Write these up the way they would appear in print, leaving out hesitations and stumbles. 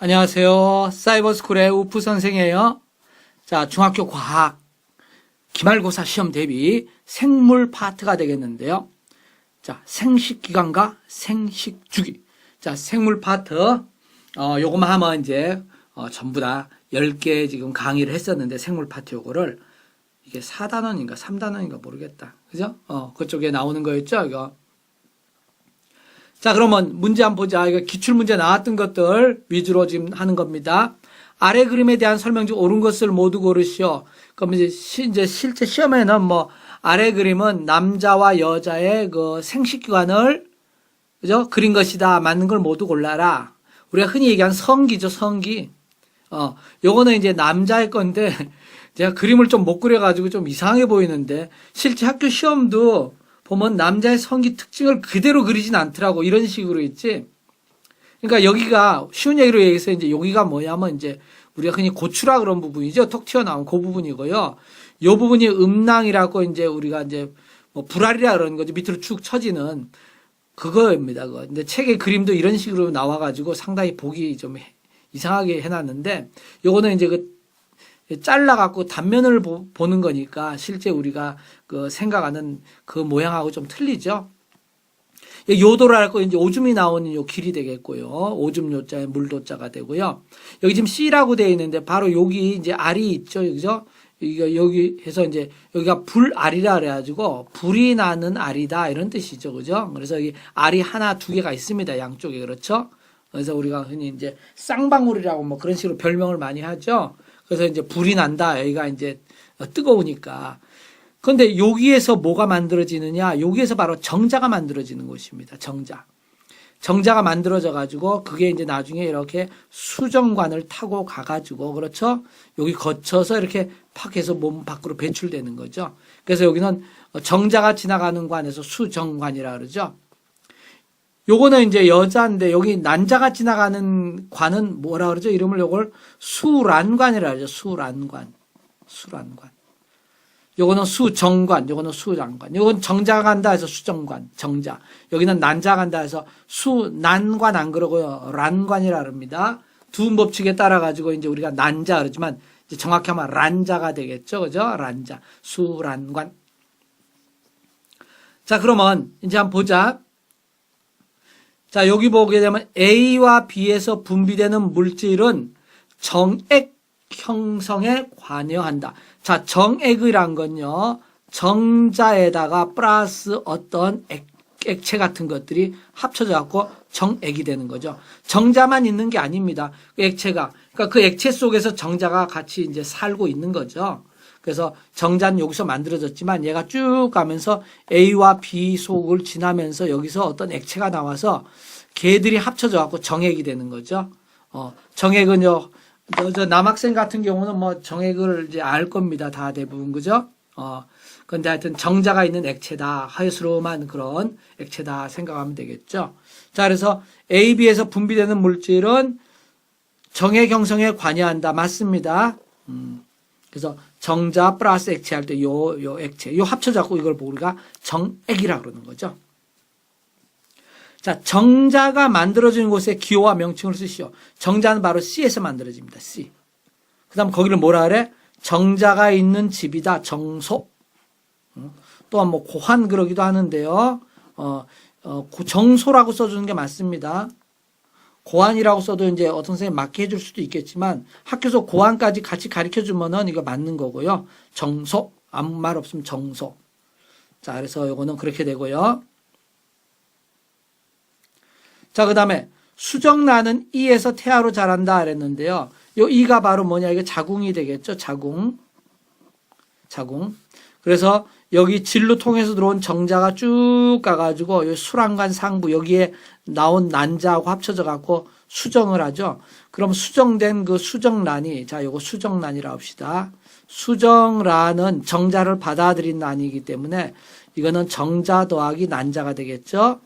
안녕하세요. 사이버스쿨의 우프 선생이에요. 자, 중학교 과학 기말고사 시험 대비 생물 파트가 되겠는데요. 자, 생식기관과 생식주기. 자, 생물 파트, 요거만 하면 이제, 전부 다 10개 지금 강의를 했었는데, 생물 파트 요거를, 이게 4단원인가 3단원인가 모르겠다. 그죠? 그쪽에 나오는 거였죠, 이거. 자, 그러면 문제 한번 보자. 이거 기출문제 나왔던 것들 위주로 지금 하는 겁니다. 아래 그림에 대한 설명 중 옳은 것을 모두 고르시오. 그럼 이제 실제 시험에는 아래 그림은 남자와 여자의 그 생식기관을, 그죠? 그린 것이다. 맞는 걸 모두 골라라. 우리가 흔히 얘기하는 성기죠, 성기. 요거는 이제 남자의 건데, 제가 그림을 좀 못 그려가지고 좀 이상하게 보이는데, 실제 학교 시험도 보면 남자의 성기 특징을 그대로 그리진 않더라고. 이런 식으로 있지. 그러니까 여기가 쉬운 얘기로 얘기해서 이제 여기가 뭐냐면 이제 우리가 흔히 고추라 그런 부분이죠. 톡 튀어나온 그 부분이고요. 요 부분이 음낭이라고 이제 우리가 이제 불알이라 그러는 거죠. 밑으로 축 처지는 그거입니다. 그거. 근데 책의 그림도 이런 식으로 나와가지고 상당히 보기 좀 이상하게 해놨는데 요거는 이제 잘라갖고 단면을 보는 거니까 실제 우리가 그 생각하는 그 모양하고 좀 틀리죠. 요도랄 거 이제 오줌이 나오는 요 길이 되겠고요. 오줌 요자에 물도자가 되고요. 여기 지금 C라고 되어 있는데 바로 여기 이제 알이 있죠. 그죠? 여기 해서 이제 여기가 불알이라 그래가지고 불이 나는 알이다 이런 뜻이죠. 그죠? 그래서 여기 알이 하나, 두 개가 있습니다. 양쪽에. 그렇죠? 그래서 우리가 흔히 이제 쌍방울이라고 그런 식으로 별명을 많이 하죠. 그래서 이제 불이 난다. 여기가 이제 뜨거우니까. 그런데 여기에서 뭐가 만들어지느냐? 여기에서 바로 정자가 만들어지는 곳입니다. 정자. 정자가 만들어져 가지고 그게 이제 나중에 이렇게 수정관을 타고 가가지고 그렇죠? 여기 거쳐서 이렇게 팍 해서 몸 밖으로 배출되는 거죠. 그래서 여기는 정자가 지나가는 관에서 수정관이라 그러죠. 요거는 이제 여자인데 여기 난자가 지나가는 관은 뭐라 그러죠? 이름을 요걸 수란관이라 그러죠. 수란관. 수란관. 요거는 수정관, 요거는 수장관. 요건 정자가 간다 해서 수정관, 정자. 여기는 난자가 간다 해서 수난관 안 그러고요. 란관이라 그럽니다. 두 법칙에 따라 가지고 이제 우리가 난자 그러지만 이제 정확히 하면 란자가 되겠죠. 그죠? 란자. 수란관. 자, 그러면 이제 한번 보자. 자, 여기 보게 되면 A와 B에서 분비되는 물질은 정액 형성에 관여한다. 자, 정액이란 건요, 정자에다가 플러스 어떤 액체 같은 것들이 합쳐져 갖고 정액이 되는 거죠. 정자만 있는 게 아닙니다. 그 액체가. 그러니까 그 액체 속에서 정자가 같이 이제 살고 있는 거죠. 그래서 정자는 여기서 만들어졌지만 얘가 쭉 가면서 A와 B 속을 지나면서 여기서 어떤 액체가 나와서 걔들이 합쳐져 갖고 정액이 되는 거죠. 정액은요, 저 남학생 같은 경우는 정액을 이제 알 겁니다. 다 대부분, 그죠? 근데 하여튼 정자가 있는 액체다. 하여스러움한 그런 액체다 생각하면 되겠죠. 자, 그래서 A, B에서 분비되는 물질은 정액 형성에 관여한다. 맞습니다. 그래서 정자 플러스 액체 할 때 요 액체, 요 합쳐져갖고 이걸 우리가 정액이라 그러는 거죠. 자, 정자가 만들어지는 곳에 기호와 명칭을 쓰시오. 정자는 바로 C에서 만들어집니다. C. 그 다음 거기를 뭐라 그래? 정자가 있는 집이다. 정소. 또한 고환 그러기도 하는데요. 정소라고 써주는 게 맞습니다. 고환이라고 써도 이제 어떤 선생님이 맞게 해줄 수도 있겠지만 학교에서 고환까지 같이 가르쳐주면은 이거 맞는 거고요. 정소. 아무 말 없으면 정소. 자, 그래서 요거는 그렇게 되고요. 자, 그 다음에 수정란은 이에서 태아로 자란다 그랬는데요. 요 이가 바로 뭐냐, 이게 자궁이 되겠죠. 자궁. 그래서 여기 질로 통해서 들어온 정자가 쭉 가가지고 요 수란관 상부 여기에 나온 난자하고 합쳐져 갖고 수정을 하죠. 그럼 수정된 그 수정란이, 자, 요거 수정란이라 합시다. 수정란은 정자를 받아들인 난이기 때문에 이거는 정자 더하기 난자가 되겠죠.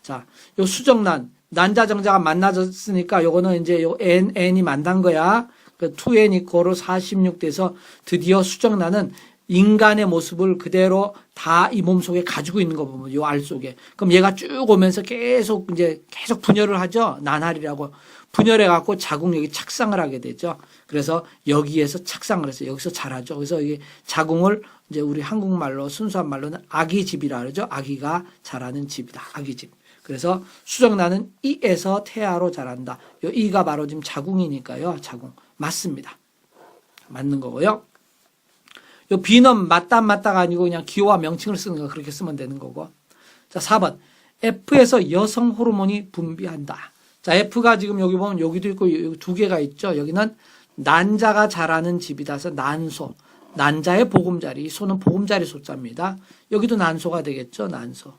자, 요 수정란, 난자 정자가 만나졌으니까 요거는 이제 요 n이 만난 거야. 그 2n 이코로 46 돼서 드디어 수정란은 인간의 모습을 그대로 다 이 몸속에 가지고 있는 거 보면 요 알 속에. 그럼 얘가 쭉 오면서 계속 분열을 하죠. 난알이라고. 분열해갖고 자궁력이 착상을 하게 되죠. 그래서 여기에서 착상을 해서 여기서 자라죠. 그래서 이게 자궁을 이제 우리 한국말로 순수한 말로는 아기집이라 그러죠. 아기가 자라는 집이다. 아기집. 그래서 수정란은 이에서 태아로 자란다. 요 이가 바로 지금 자궁이니까요. 자궁. 맞습니다. 맞는 거고요. 요 B는 맞다 안 맞다가 아니고 그냥 기호와 명칭을 쓰는 거 그렇게 쓰면 되는 거고. 자, 4번. F에서 여성 호르몬이 분비한다. 자, F가 지금 여기 보면 여기도 있고 여기 두 개가 있죠. 여기는 난자가 자라는 집이다. 그래서 난소. 난자의 보금자리. 소는 보금자리 소자입니다. 여기도 난소가 되겠죠. 난소.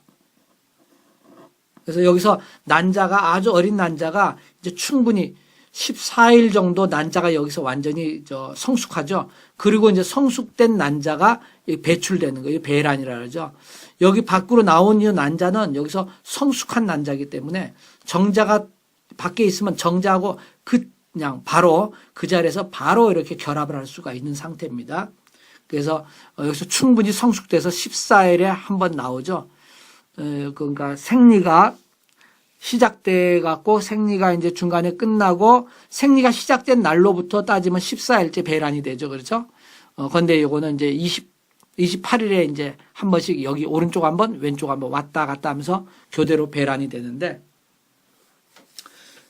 그래서 여기서 난자가 아주 어린 난자가 이제 충분히 14일 정도 난자가 여기서 완전히 성숙하죠. 그리고 이제 성숙된 난자가 배출되는 거예요. 배란이라 그러죠. 여기 밖으로 나온 이 난자는 여기서 성숙한 난자이기 때문에 정자가 밖에 있으면 정자하고 그냥 바로 그 자리에서 바로 이렇게 결합을 할 수가 있는 상태입니다. 그래서 여기서 충분히 성숙돼서 14일에 한 번 나오죠. 그러니까 생리가 시작돼 갖고 생리가 이제 중간에 끝나고 생리가 시작된 날로부터 따지면 14일째 배란이 되죠. 그렇죠? 근데 요거는 이제 28일에 이제 한 번씩 여기 오른쪽 한 번, 왼쪽 한 번 왔다 갔다 하면서 교대로 배란이 되는데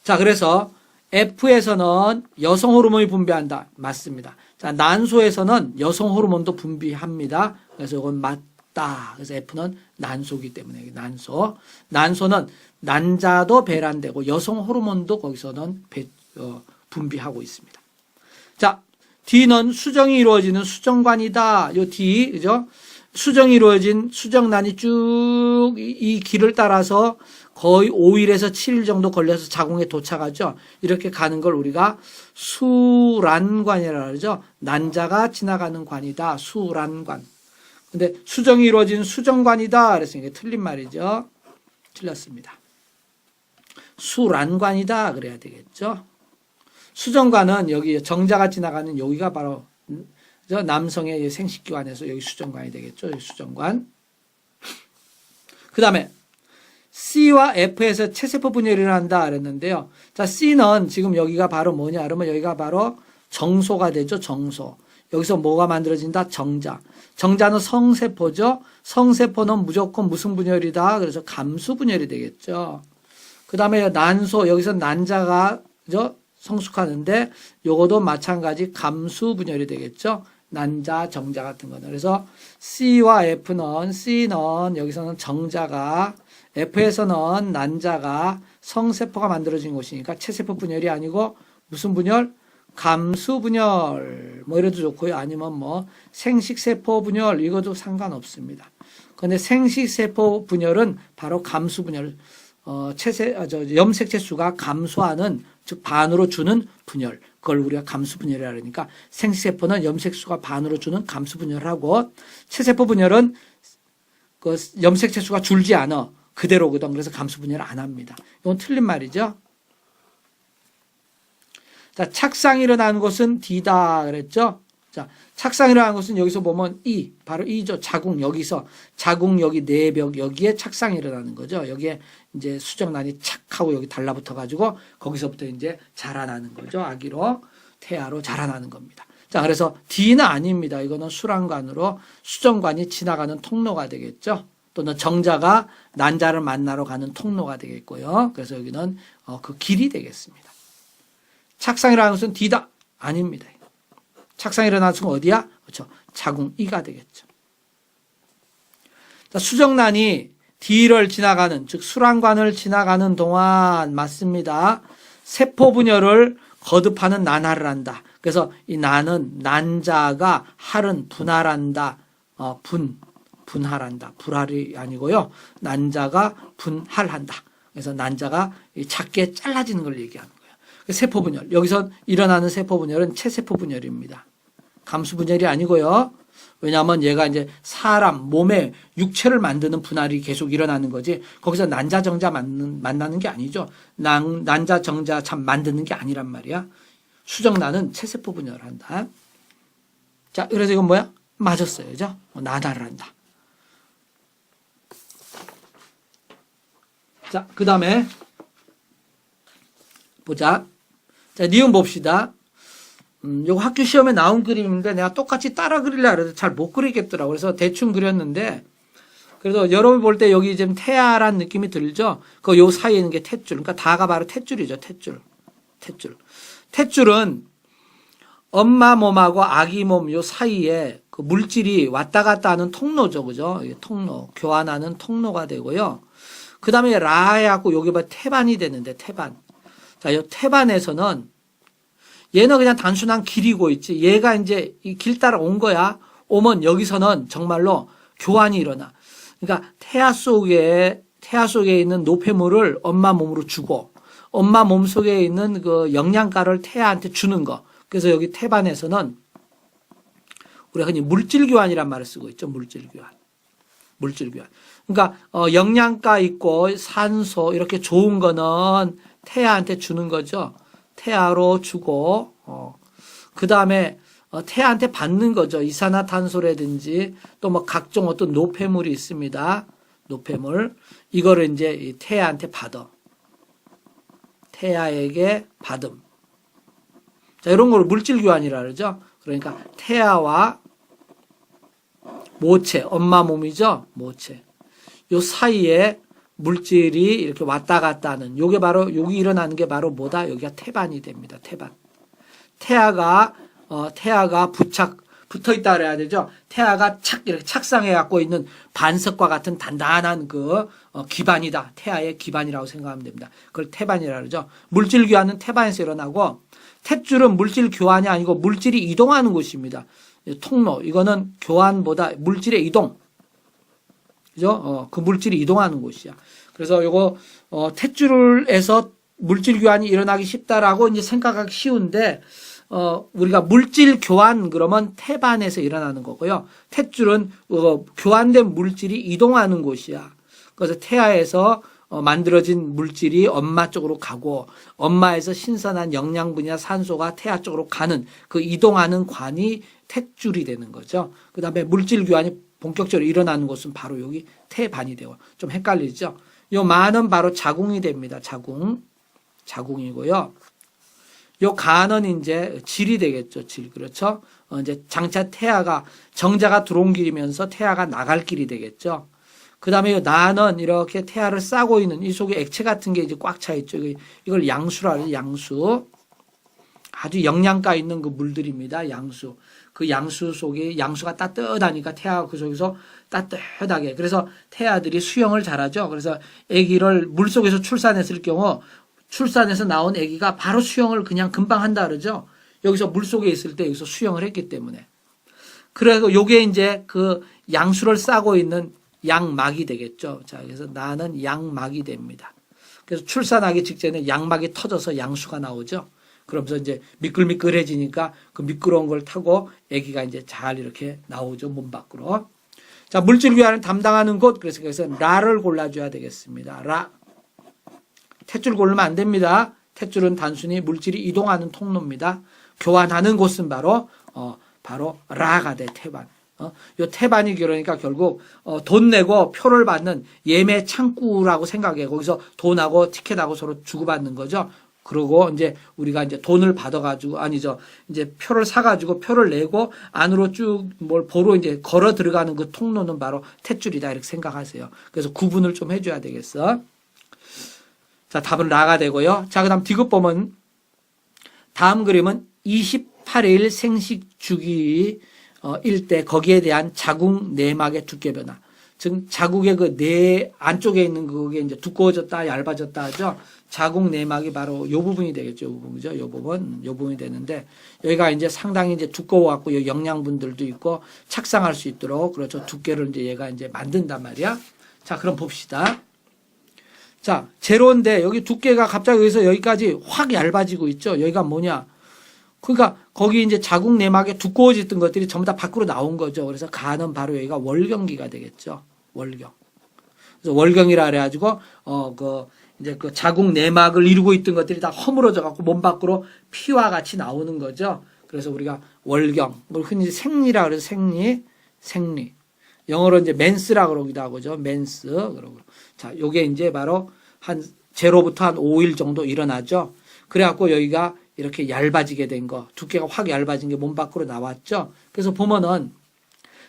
자, 그래서 F에서는 여성 호르몬이 분비한다. 맞습니다. 자, 난소에서는 여성 호르몬도 분비합니다. 그래서 이건 맞다. 그래서 F는 난소기 때문에 난소. 난소는 난자도 배란되고 여성 호르몬도 거기서는 분비하고 있습니다. 자, D는 수정이 이루어지는 수정관이다. 요 D, 그죠? 수정이 이루어진 수정란이 쭉 이 길을 따라서 거의 5일에서 7일 정도 걸려서 자궁에 도착하죠. 이렇게 가는 걸 우리가 수란관이라고 하죠. 난자가 지나가는 관이다. 수란관. 근데 수정이 이루어진 수정관이다. 그랬으니까 틀린 말이죠. 틀렸습니다. 수란관이다. 그래야 되겠죠. 수정관은 여기 정자가 지나가는 여기가 바로 남성의 생식기관에서 여기 수정관이 되겠죠. 여기 수정관. 그 다음에 C와 F에서 체세포 분열이 일어난다 그랬는데요. 자, C는 지금 여기가 바로 뭐냐 그러면 여기가 바로 정소가 되죠. 정소. 여기서 뭐가 만들어진다? 정자. 정자는 성세포죠. 성세포는 무조건 무슨 분열이다? 그래서 감수 분열이 되겠죠. 그 다음에 난소, 여기서 난자가 성숙하는데 요것도 마찬가지 감수 분열이 되겠죠. 난자, 정자 같은 거는. 그래서 C와 C는 여기서는 정자가 F에서는 난자가 성세포가 만들어진 곳이니까 체세포 분열이 아니고 무슨 분열? 감수 분열. 뭐 이래도 좋고요. 아니면 뭐 생식세포 분열 이것도 상관없습니다. 그런데 생식세포 분열은 바로 감수 분열. 염색체 수가 감소하는 즉 반으로 주는 분열. 그걸 우리가 감수 분열이라 그러니까 생식세포는 염색수가 반으로 주는 감수 분열을 하고 체세포 분열은 그 염색체 수가 줄지 않아. 그대로거든. 그래서 감수 분열을 안 합니다. 이건 틀린 말이죠. 자, 착상이 일어나는 곳은 D다 그랬죠. 자, 착상이 일어나는 곳은 여기서 보면 E, 바로 E죠. 자궁, 여기서 자궁 여기 내벽 여기에 착상이 일어나는 거죠. 여기에 이제 수정란이 착 하고 여기 달라붙어 가지고 거기서부터 이제 자라나는 거죠. 아기로 태아로 자라나는 겁니다. 자, 그래서 D는 아닙니다. 이거는 수란관으로 수정관이 지나가는 통로가 되겠죠. 또는 정자가 난자를 만나러 가는 통로가 되겠고요. 그래서 여기는 그 길이 되겠습니다. 착상이라는 것은 D다? 아닙니다. 착상이 일어나는 것은 어디야? 그렇죠. 자궁 E가 되겠죠. 자, 수정란이 D를 지나가는, 즉 수란관을 지나가는 동안 맞습니다. 세포 분열을 거듭하는 난할을 한다. 그래서 이 난은 난자가 할은 분할한다. 분할한다. 불할이 아니고요. 난자가 분할한다. 그래서 난자가 작게 잘라지는 걸 얘기하는 거예요. 세포 분열. 여기서 일어나는 세포 분열은 체세포 분열입니다. 감수 분열이 아니고요. 왜냐하면 얘가 이제 사람 몸에 육체를 만드는 분할이 계속 일어나는 거지. 거기서 난자 정자 만나는 게 아니죠. 난자 정자 참 만드는 게 아니란 말이야. 수정란은 체세포 분열을 한다. 자, 그래서 이건 뭐야? 맞았어요. 그죠? 난할을 한다. 자, 그 다음에 보자. 자, 니은 봅시다. 요거 학교 시험에 나온 그림인데 내가 똑같이 따라 그리려고 해도 잘 못 그리겠더라고. 그래서 대충 그렸는데, 그래서 여러분 볼 때 여기 지금 태아란 느낌이 들죠? 요 사이에 있는 게 탯줄. 그러니까 다가 바로 탯줄이죠. 탯줄. 탯줄은 엄마 몸하고 아기 몸 요 사이에 그 물질이 왔다 갔다 하는 통로죠. 그죠? 이게 통로. 교환하는 통로가 되고요. 그 다음에 라해갖고 여기 봐 태반이 되는데, 태반. 자, 요 태반에서는 얘는 그냥 단순한 길이고 있지. 얘가 이제 이 길 따라 온 거야. 오면 여기서는 정말로 교환이 일어나. 그러니까 태아 속에 있는 노폐물을 엄마 몸으로 주고, 엄마 몸 속에 있는 그 영양가를 태아한테 주는 거. 그래서 여기 태반에서는 우리가 흔히 물질 교환이란 말을 쓰고 있죠. 물질 교환. 그러니까 영양가 있고 산소 이렇게 좋은 거는 태아한테 주는 거죠. 태아로 주고 그 다음에 태아한테 받는 거죠. 이산화탄소라든지 또 뭐 각종 어떤 노폐물이 있습니다. 노폐물 이거를 이제 태아한테 받아. 태아에게 받음. 자, 이런 걸 물질 교환이라 그러죠. 그러니까 태아와 모체, 엄마 몸이죠. 모체. 요 사이에 물질이 이렇게 왔다 갔다 하는 요게 바로 여기 일어나는 게 바로 뭐다? 여기가 태반이 됩니다. 태반. 태아가 붙어 있다 그래야 되죠. 태아가 이렇게 착상해 갖고 있는 반석과 같은 단단한 그 기반이다. 태아의 기반이라고 생각하면 됩니다. 그걸 태반이라 그러죠. 물질 교환은 태반에서 일어나고 탯줄은 물질 교환이 아니고 물질이 이동하는 곳입니다. 통로. 이거는 교환보다 물질의 이동. 그죠? 그 물질이 이동하는 곳이야. 그래서 요거, 탯줄에서 물질 교환이 일어나기 쉽다라고 이제 생각하기 쉬운데, 우리가 물질 교환 그러면 태반에서 일어나는 거고요. 탯줄은, 교환된 물질이 이동하는 곳이야. 그래서 태아에서 만들어진 물질이 엄마 쪽으로 가고, 엄마에서 신선한 영양분이나 산소가 태아 쪽으로 가는 그 이동하는 관이 탯줄이 되는 거죠. 그 다음에 물질 교환이 본격적으로 일어나는 곳은 바로 여기 태반이 되고 좀 헷갈리죠. 요 만은 바로 자궁이 됩니다. 자궁이고요. 요 간은 이제 질이 되겠죠. 질. 그렇죠. 이제 장차 태아가 정자가 들어온 길이면서 태아가 나갈 길이 되겠죠. 그 다음에 요 나는 이렇게 태아를 싸고 있는 이 속에 액체 같은 게 이제 꽉 차 있죠. 이걸 양수라 그래요. 양수. 아주 영양가 있는 그 물들입니다. 양수. 그 양수 속에 양수가 따뜻하니까 태아가 그 속에서 따뜻하게. 그래서 태아들이 수영을 잘하죠. 그래서 아기를 물속에서 출산했을 경우 출산해서 나온 아기가 바로 수영을 그냥 금방 한다 그러죠. 여기서 물속에 있을 때 여기서 수영을 했기 때문에. 그래서 요게 이제 그 양수를 싸고 있는 양막이 되겠죠. 자, 그래서 나는 양막이 됩니다. 그래서 출산하기 직전에 양막이 터져서 양수가 나오죠. 그러면서 이제 미끌미끌해지니까 그 미끄러운 걸 타고 아기가 이제 잘 이렇게 나오죠. 몸 밖으로. 자, 물질 교환을 담당하는 곳. 그래서 라를 골라줘야 되겠습니다. 라. 탯줄 고르면 안 됩니다. 탯줄은 단순히 물질이 이동하는 통로입니다. 교환하는 곳은 바로 라가 돼, 태반. 요 태반이 그러니까 결국 돈 내고 표를 받는 예매 창구라고 생각해. 거기서 돈하고 티켓하고 서로 주고받는 거죠. 그러고 이제 우리가 이제 돈을 받아가지고 이제 표를 사가지고 표를 내고 안으로 쭉 뭘 보러 이제 걸어 들어가는 그 통로는 바로 탯줄이다 이렇게 생각하세요. 그래서 구분을 좀 해줘야 되겠어. 자, 답은 라가 되고요. 자, 그다음 디귿 보면 다음 그림은 28일 생식 주기 일 때 거기에 대한 자궁 내막의 두께 변화. 즉 자궁의 그 내 안쪽에 있는 그게 이제 두꺼워졌다 얇아졌다 하죠. 자궁 내막이 바로 요 부분이 되겠죠. 요 부분이죠. 요 부분이 되는데 여기가 이제 상당히 이제 두꺼워 갖고 요 영양분들도 있고 착상할 수 있도록 그렇죠. 두께를 이제 얘가 이제 만든단 말이야. 자, 그럼 봅시다. 자, 제로인데 여기 두께가 갑자기 여기서 여기까지 확 얇아지고 있죠. 여기가 뭐냐? 그러니까 거기 이제 자궁 내막에 두꺼워졌던 것들이 전부 다 밖으로 나온 거죠. 그래서 간은 바로 여기가 월경기가 되겠죠. 월경. 그래서 월경이라 그래가지고 이제 그 자궁 내막을 이루고 있던 것들이 다 허물어져 갖고 몸 밖으로 피와 같이 나오는 거죠. 그래서 우리가 월경, 흔히 생리라 그래서 생리. 영어로 이제 맨스라 그러기도 하고죠. 맨스 그러고. 자, 요게 이제 바로 한 제로부터 한 5일 정도 일어나죠. 그래갖고 여기가 이렇게 얇아지게 된 거, 두께가 확 얇아진 게 몸 밖으로 나왔죠. 그래서 보면은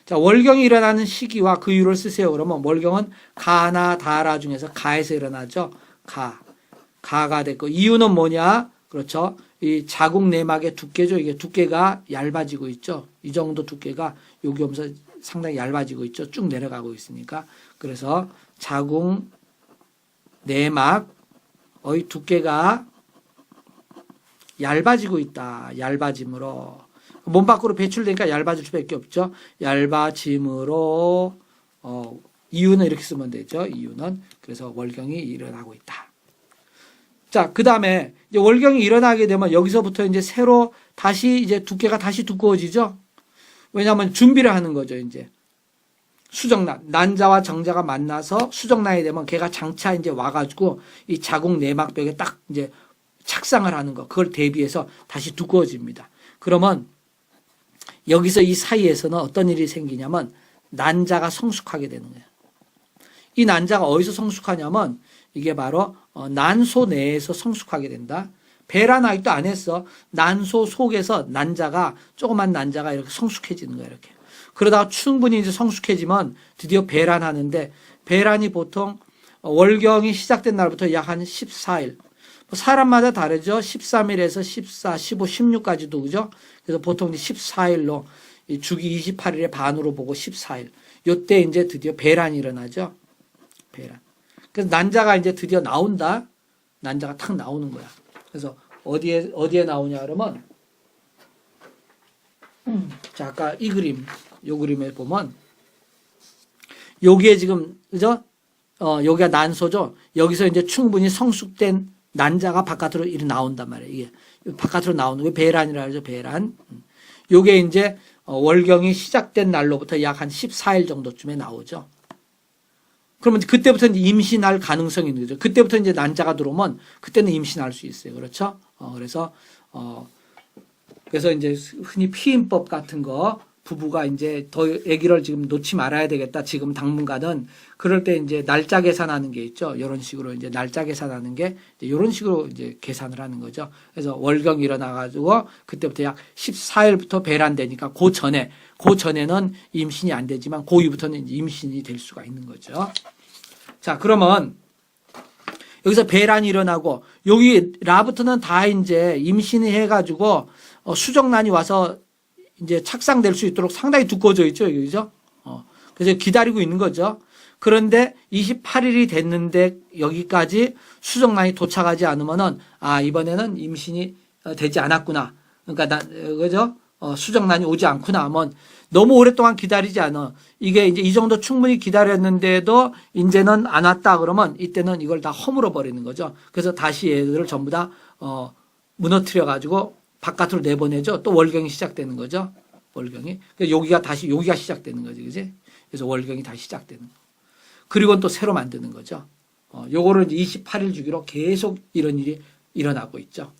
자, 월경이 일어나는 시기와 그 이유를 쓰세요. 그러면 월경은 가나 다라 중에서 가에서 일어나죠. 가가 됐고 이유는 뭐냐? 그렇죠. 이 자궁 내막의 두께죠. 이게 두께가 얇아지고 있죠. 이 정도 두께가 여기 오면서 상당히 얇아지고 있죠. 쭉 내려가고 있으니까. 그래서 자궁 내막의 두께가 얇아지고 있다. 얇아짐으로. 몸 밖으로 배출되니까 얇아질 수밖에 없죠. 얇아짐으로 이유는 이렇게 쓰면 되죠. 이유는 그래서 월경이 일어나고 있다. 자, 그 다음에 이제 월경이 일어나게 되면 여기서부터 이제 새로 다시 이제 두께가 다시 두꺼워지죠. 왜냐하면 준비를 하는 거죠. 이제 수정란, 난자와 정자가 만나서 수정란이 되면 걔가 장차 이제 와가지고 이 자궁 내막벽에 딱 이제 착상을 하는 거. 그걸 대비해서 다시 두꺼워집니다. 그러면 여기서 이 사이에서는 어떤 일이 생기냐면 난자가 성숙하게 되는 거예요. 이 난자가 어디서 성숙하냐면 이게 바로 난소 내에서 성숙하게 된다. 배란 아직도 안 했어. 난소 속에서 난자가 조그만 난자가 이렇게 성숙해지는 거예요. 이렇게. 그러다가 충분히 이제 성숙해지면 드디어 배란하는데 배란이 보통 월경이 시작된 날부터 약 한 14일. 사람마다 다르죠. 13일에서 14, 15, 16까지도 그죠? 그래서 보통 14일로 주기 28일의 반으로 보고 14일. 요때 이제 드디어 배란이 일어나죠. 배란. 그래서 난자가 이제 드디어 나온다. 난자가 탁 나오는 거야. 그래서 어디에 나오냐 그러면 자, 아까 이 그림, 요 그림에 보면 여기에 지금 그죠? 여기가 난소죠. 여기서 이제 충분히 성숙된 난자가 바깥으로 이렇게 나온단 말이에요. 이게 바깥으로 나오는 게 배란이라 그러죠. 배란. 요게 이제 월경이 시작된 날로부터 약 한 14일 정도쯤에 나오죠. 그러면 그때부터 이제 임신할 가능성이 있는 거죠. 그때부터 이제 난자가 들어오면 그때는 임신할 수 있어요. 그렇죠? 그래서 이제 흔히 피임법 같은 거 부부가 이제 더 아기를 지금 놓지 말아야 되겠다. 지금 당분간은 그럴 때 이제 날짜 계산하는 게 있죠. 이런 식으로 이제 날짜 계산하는 게 이런 식으로 이제 계산을 하는 거죠. 그래서 월경이 일어나가지고 그때부터 약 14일부터 배란되니까 그 전에는 임신이 안 되지만 그 이후부터는 이제 임신이 될 수가 있는 거죠. 자, 그러면 여기서 배란이 일어나고 여기 라부터는 다 이제 임신이 해가지고 수정란이 와서 이제 착상될 수 있도록 상당히 두꺼워져 있죠. 그죠? 그래서 기다리고 있는 거죠. 그런데 28일이 됐는데 여기까지 수정란이 도착하지 않으면은 이번에는 임신이 되지 않았구나. 그러니까 그죠? 수정란이 오지 않구나 하면 너무 오랫동안 기다리지 않아. 이게 이제 이 정도 충분히 기다렸는데도 이제는 안 왔다 그러면 이때는 이걸 다 허물어 버리는 거죠. 그래서 다시 얘들을 전부 다 무너뜨려 가지고 바깥으로 내보내죠. 또 월경이 시작되는 거죠. 월경이. 여기가 시작되는 거지. 그지? 그래서 월경이 다시 시작되는 거. 그리고 또 새로 만드는 거죠. 요거를 28일 주기로 계속 이런 일이 일어나고 있죠.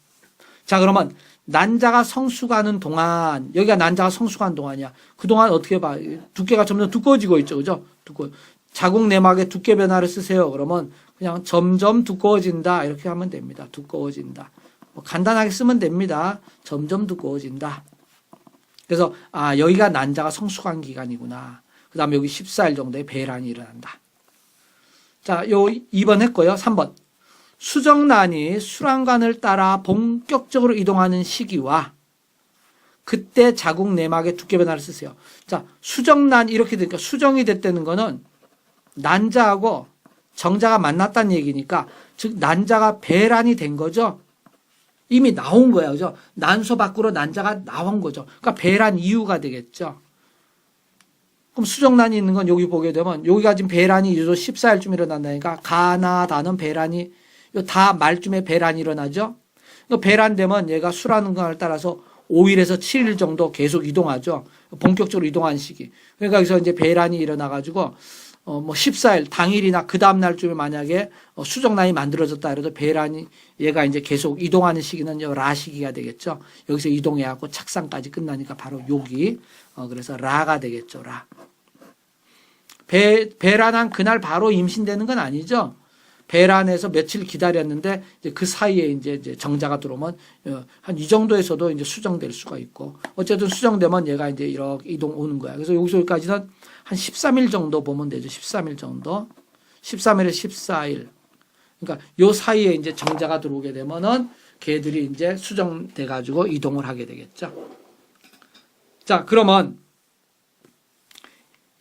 자, 그러면 난자가 성숙하는 동안, 여기가 난자가 성숙한 동안이야. 그동안 어떻게 봐? 두께가 점점 두꺼워지고 있죠. 그죠? 자궁 내막의 두께 변화를 쓰세요. 그러면 그냥 점점 두꺼워진다. 이렇게 하면 됩니다. 두꺼워진다. 간단하게 쓰면 됩니다. 점점 두꺼워진다. 그래서 여기가 난자가 성숙한 기간이구나. 그 다음에 여기 14일 정도의 배란이 일어난다. 자, 요 2번 했고요. 3번. 수정란이 수란관을 따라 본격적으로 이동하는 시기와 그때 자궁 내막의 두께 변화를 쓰세요. 자, 수정란 이렇게 되니까 수정이 됐다는 거는 난자하고 정자가 만났다는 얘기니까 즉 난자가 배란이 된 거죠. 이미 나온 거예요. 그죠? 난소 밖으로 난자가 나온 거죠. 그러니까 배란 이유가 되겠죠. 그럼 수정란이 있는 건 여기 보게 되면 여기가 지금 배란이 14일쯤 일어난다니까 가나다는 배란이 다 말쯤에 배란이 일어나죠. 배란되면 얘가 수란관을 따라서 5일에서 7일 정도 계속 이동하죠. 본격적으로 이동한 시기. 그러니까 여기서 이제 배란이 일어나가지고 14일 당일이나 그 다음 날쯤에 만약에 수정란이 만들어졌다 해도 배란이 얘가 이제 계속 이동하는 시기는 라 시기가 되겠죠. 여기서 이동해갖고 착상까지 끝나니까 바로 여기 그래서 라가 되겠죠. 라. 배란한 그날 바로 임신되는 건 아니죠. 배란에서 며칠 기다렸는데 이제 그 사이에 이제 정자가 들어오면 한 이 정도에서도 이제 수정될 수가 있고 어쨌든 수정되면 얘가 이제 이렇게 이동 오는 거야. 그래서 여기서 여기까지는 한 13일 정도 보면 되죠. 13일 정도. 13일에 14일. 그러니까 요 사이에 이제 정자가 들어오게 되면은 걔들이 이제 수정돼 가지고 이동을 하게 되겠죠. 자, 그러면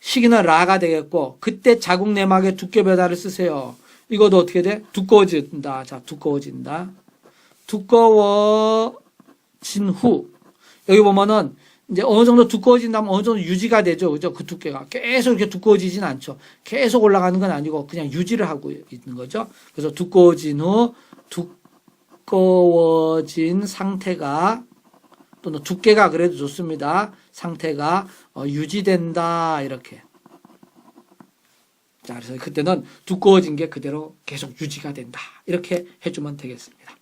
시기는 라가 되겠고 그때 자국 내막의 두께 변화를 쓰세요. 이것도 어떻게 돼? 두꺼워진다. 자, 두꺼워진다. 두꺼워진 후 여기 보면은 이제 어느 정도 두꺼워진다면 어느 정도 유지가 되죠. 그죠? 그 두께가 계속 이렇게 두꺼워지진 않죠. 계속 올라가는 건 아니고 그냥 유지를 하고 있는 거죠. 그래서 두꺼워진 후 두꺼워진 상태가 또는 두께가 그래도 좋습니다. 상태가 유지된다 이렇게. 자, 그래서 그때는 두꺼워진 게 그대로 계속 유지가 된다 이렇게 해주면 되겠습니다.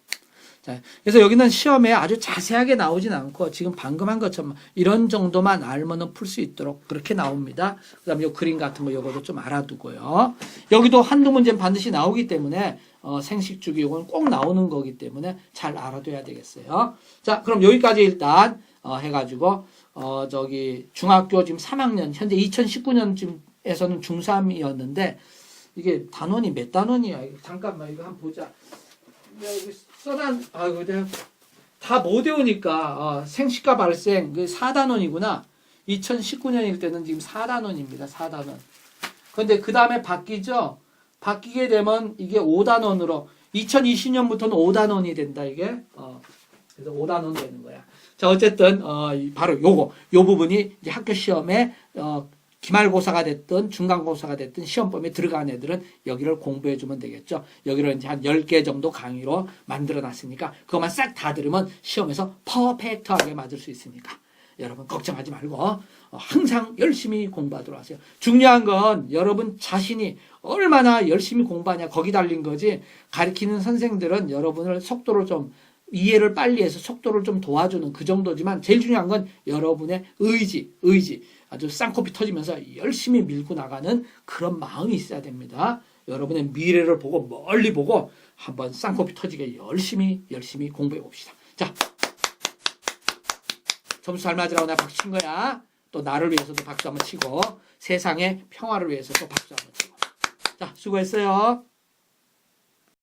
자, 그래서 여기는 시험에 아주 자세하게 나오진 않고 지금 방금 한 것처럼 이런 정도만 알면은 풀 수 있도록 그렇게 나옵니다. 그다음에 요 그림 같은 거 요거도 좀 알아두고요. 여기도 한두 문제는 반드시 나오기 때문에 생식주기 요건 꼭 나오는 거기 때문에 잘 알아둬야 되겠어요. 자, 그럼 여기까지 일단 해가지고 저기 중학교 지금 3학년 현재 2019년쯤에서는 중3이었는데 이게 단원이 몇 단원이야? 잠깐만 이거 한번 보자. 여기 써단 아이고 내가 다 못 외우니까 생식과 발생 그 4단원이구나. 2019년일 때는 지금 4단원입니다. 4단원. 근데 그 다음에 바뀌죠. 바뀌게 되면 이게 5단원으로 2020년부터는 5단원이 된다 이게. 그래서 5단원 되는 거야. 자, 어쨌든 바로 요 부분이 이제 학교 시험에 기말고사가 됐든 중간고사가 됐든 시험범위에 들어간 애들은 여기를 공부해 주면 되겠죠. 여기를 이제 한 10개 정도 강의로 만들어 놨으니까 그것만 싹 다 들으면 시험에서 퍼펙트하게 맞을 수 있으니까 여러분 걱정하지 말고 항상 열심히 공부하도록 하세요. 중요한 건 여러분 자신이 얼마나 열심히 공부하냐 거기 달린 거지. 가르치는 선생들은 여러분을 속도를 좀 이해를 빨리 해서 속도를 좀 도와주는 그 정도지만 제일 중요한 건 여러분의 의지 아주 쌍코피 터지면서 열심히 밀고 나가는 그런 마음이 있어야 됩니다. 여러분의 미래를 보고 멀리 보고 한번 쌍코피 터지게 열심히 공부해 봅시다. 자, 점수 잘 맞으라고 내가 박수 친 거야. 또 나를 위해서도 박수 한번 치고 세상의 평화를 위해서도 박수 한번 치고. 자, 수고했어요.